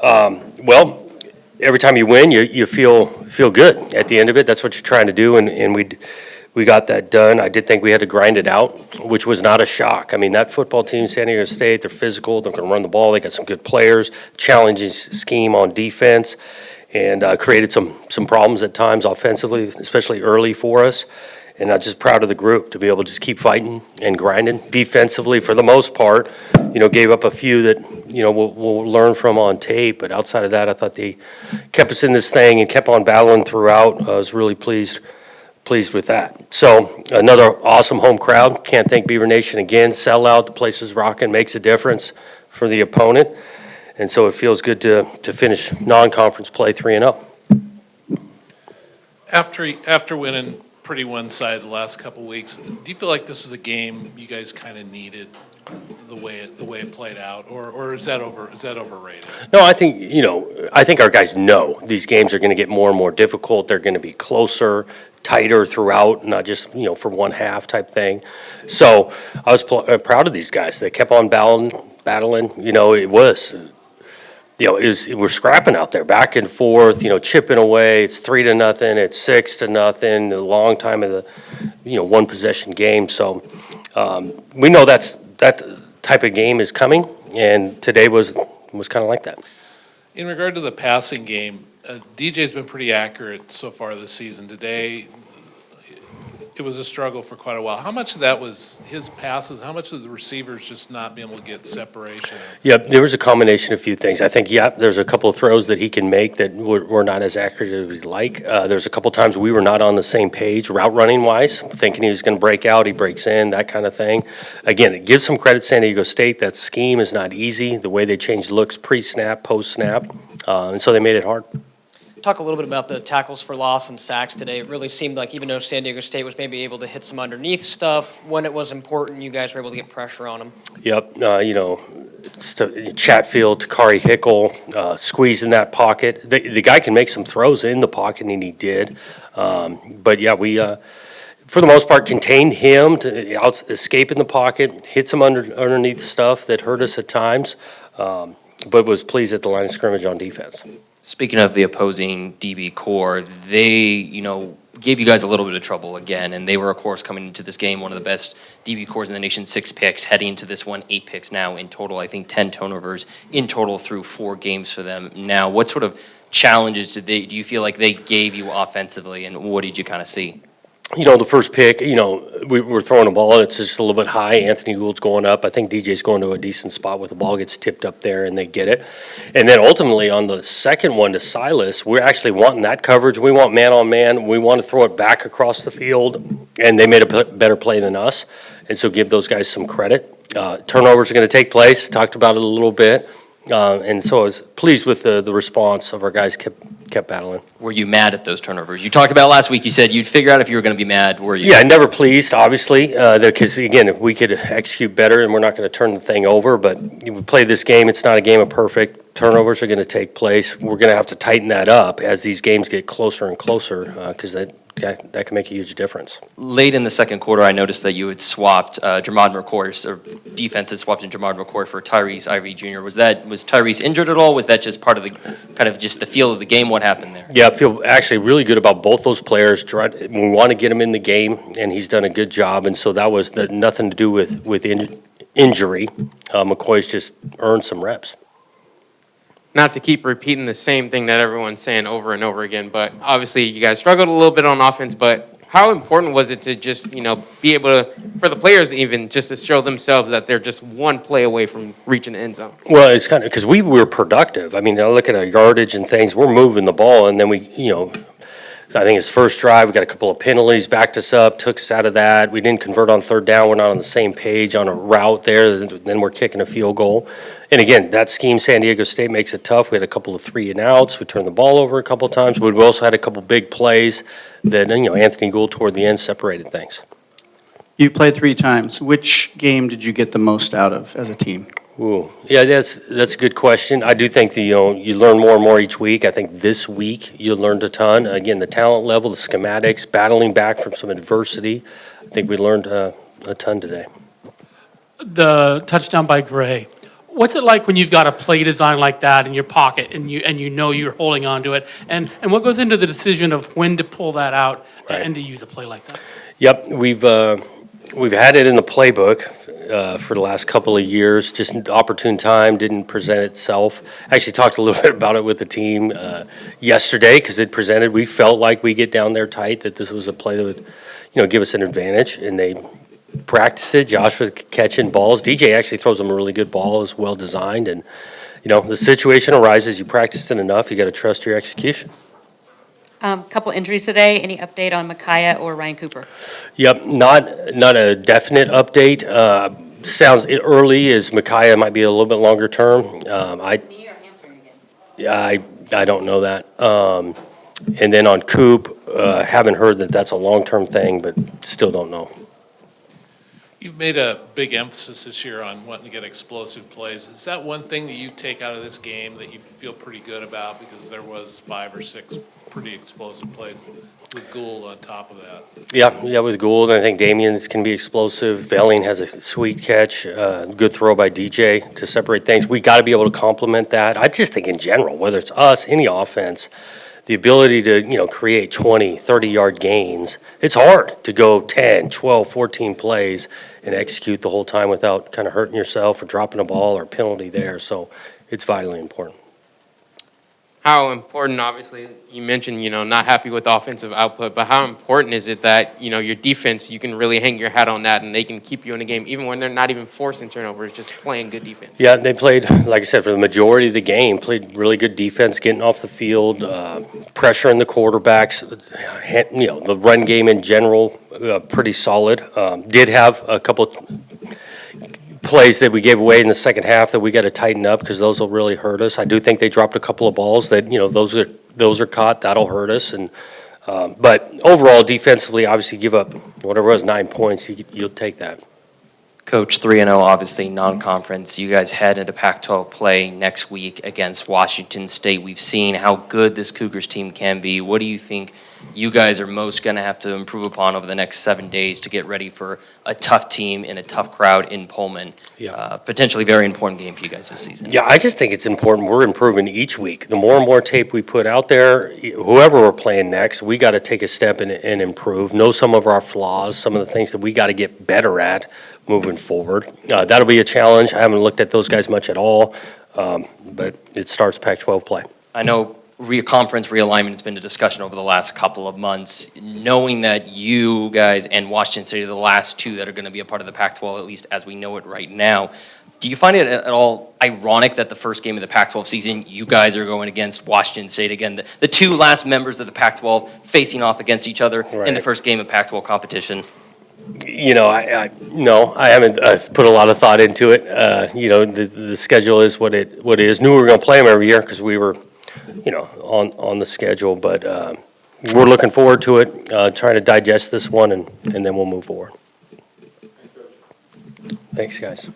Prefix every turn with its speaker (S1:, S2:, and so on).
S1: Well, every time you win, you feel good at the end of it. That's what you're trying to do, and we got that done. I did think we had to grind it out, which was not a shock. I mean, that football team, San Diego State, they're physical. They're going to run the ball. They got some good players, challenging scheme on defense, and created some problems at times offensively, especially early for us. And I'm just proud of the group to be able to just keep fighting and grinding. Defensively, for the most part, gave up a few that, we'll learn from on tape. But outside of that, I thought they kept us in this thing and kept on battling throughout. I was really pleased with that. So another awesome home crowd. Can't thank Beaver Nation again. Sellout, the place is rocking, makes a difference for the opponent. And so it feels good to finish non-conference play 3-0.
S2: After winning pretty one-sided the last couple weeks, do you feel like this was a game you guys kind of needed the way it played out, or is that overrated?
S1: No, I think our guys know these games are going to get more and more difficult. They're going to be closer, tighter throughout, not just for one half type thing. So I was proud of these guys. They kept on battling. We're scrapping out there, back and forth, chipping away. It's 3-0, it's 6-0, a long time of the, one possession game. So we know that type of game is coming, and today was kind of like that.
S2: In regard to the passing game, DJ's been pretty accurate so far this season. Today, it was a struggle for quite a while. How much of that was his passes? How much of the receivers just not being able to get separation?
S1: Yeah, there was a combination of a few things. I think, there's a couple of throws that he can make that were not as accurate as we'd like. There's a couple times we were not on the same page, route running wise, thinking he was going to break out, he breaks in, that kind of thing. Again, it gives some credit to San Diego State. That scheme is not easy. The way they changed looks pre-snap, post-snap, and so they made it hard.
S3: Talk a little bit about the tackles for loss and sacks today. It really seemed like even though San Diego State was maybe able to hit some underneath stuff, when it was important, you guys were able to get pressure on them.
S1: Yep, Chatfield, Takari Hickle, squeezed in that pocket. The guy can make some throws in the pocket, and he did. But yeah, we, for the most part, contained him to escape in the pocket, hit some underneath stuff that hurt us at times, but was pleased at the line of scrimmage on defense.
S4: Speaking of the opposing DB core, they, gave you guys a little bit of trouble again, and they were, of course, coming into this game one of the best DB cores in the nation, 6 picks, heading into this one, 8 picks now in total. I think 10 turnovers in total through 4 games for them. Now, what sort of challenges do you feel like they gave you offensively, and what did you kind of see?
S1: The first pick, we were throwing a ball. It's just a little bit high. Anthony Gould's going up. I think DJ's going to a decent spot where the ball gets tipped up there and they get it. And then ultimately on the second one to Silas, we're actually wanting that coverage. We want man on man. We want to throw it back across the field. And they made a better play than us. And so give those guys some credit. Turnovers are going to take place. Talked about it a little bit. And so I was pleased with the response of our guys kept battling.
S4: Were you mad at those turnovers? You talked about last week. You said you'd figure out if you were going to be mad. Were you?
S1: Yeah, never pleased, obviously, because, again, if we could execute better, and we're not going to turn the thing over, but we play this game. It's not a game of perfect. Turnovers are going to take place. We're going to have to tighten that up as these games get closer and closer because that can make a huge difference.
S4: Late in the second quarter, I noticed that you had swapped Jermod McCoy, or defense had swapped in Jermod McCoy for Tyrese Ivey Jr. Was Tyrese injured at all? Was that just part of the kind of just the feel of the game? What happened there?
S1: Yeah, I feel actually really good about both those players. We want to get him in the game, and he's done a good job. And so that was nothing to do with injury. McCoy's just earned some reps.
S5: Not to keep repeating the same thing that everyone's saying over and over again, but obviously you guys struggled a little bit on offense, but how important was it to just, be able to, for the players even, just to show themselves that they're just one play away from reaching the end zone?
S1: Well, it's kind of, because we were productive. I mean, I look at our yardage and things, we're moving the ball, and then we, I think his first drive, we got a couple of penalties, backed us up, took us out of that. We didn't convert on third down. We're not on the same page on a route there. Then we're kicking a field goal. And again, that scheme, San Diego State makes it tough. We had a couple of 3-and-outs. We turned the ball over a couple of times. But we also had a couple big plays that, Anthony Gould toward the end separated things.
S6: You played 3 times. Which game did you get the most out of as a team?
S1: Ooh, yeah, that's a good question. I do think that, you learn more and more each week. I think this week you learned a ton. Again, the talent level, the schematics, battling back from some adversity. I think we learned a ton today.
S7: The touchdown by Gray. What's it like when you've got a play design like that in your pocket and you know you're holding on to it? And what goes into the decision of when to pull that out
S1: Right.
S7: and to use a play like that?
S1: Yep, we've had it in the playbook for the last couple of years. Just an opportune time didn't present itself. I actually talked a little bit about it with the team yesterday because it presented. We felt like we get down there tight that this was a play that would, give us an advantage, and they practiced it. Josh was catching balls. DJ actually throws them a really good ball. It was well designed, and the situation arises. You practiced it enough. You got to trust your execution.
S8: Couple injuries today. Any update on Micaiah or Ryan Cooper?
S1: Yep, not a definite update. Sounds early as Micaiah might be a little bit longer term.
S8: Knee or hamstring again?
S1: Yeah, I don't know that. And then on Coop, haven't heard that that's a long-term thing, but still don't know.
S2: You've made a big emphasis this year on wanting to get explosive plays. Is that one thing that you take out of this game that you feel pretty good about? Because there was 5 or 6 pretty explosive plays with Gould on top of that.
S1: Yeah, with Gould, I think Damian's can be explosive. Velling has a sweet catch, good throw by DJ to separate things. We got to be able to complement that. I just think in general, whether it's us, any offense, the ability to, create 20, 30-yard gains, it's hard to go 10, 12, 14 plays and execute the whole time without kind of hurting yourself or dropping a ball or penalty there. So it's vitally important.
S5: How important, obviously, you mentioned, not happy with offensive output, but how important is it that, your defense, you can really hang your hat on that and they can keep you in the game even when they're not even forcing turnovers, just playing good defense?
S1: Yeah, they played, like I said, for the majority of the game, played really good defense, getting off the field, pressuring the quarterbacks. The run game in general, pretty solid. Did have a couple plays that we gave away in the second half that we got to tighten up because those will really hurt us. I do think they dropped a couple of balls that, those are caught. That'll hurt us. And but overall, defensively, obviously, give up whatever it was, 9 points. You'll take that.
S4: Coach, 3-0, obviously non-conference. You guys head into Pac-12 play next week against Washington State. We've seen how good this Cougars team can be. What do you think you guys are most going to have to improve upon over the next 7 days to get ready for a tough team in a tough crowd in Pullman?
S1: Yeah.
S4: Potentially very important game for you guys this season.
S1: Yeah, I just think it's important. We're improving each week. The more and more tape we put out there, whoever we're playing next, we got to take a step and improve, know some of our flaws, some of the things that we got to get better at moving forward. That'll be a challenge. I haven't looked at those guys much at all, but it starts Pac-12 play.
S4: I know conference realignment has been a discussion over the last couple of months. Knowing that you guys and Washington State are the last two that are going to be a part of the Pac-12, at least as we know it right now, do you find it at all ironic that the first game of the Pac-12 season, you guys are going against Washington State again, the two last members of the Pac-12 facing off against each other in the first game of Pac-12 competition?
S1: No, I haven't put a lot of thought into it. The schedule is what it is. Knew we were going to play them every year because we were, on the schedule. But we're looking forward to it, trying to digest this one, and then we'll move forward. Thanks, guys.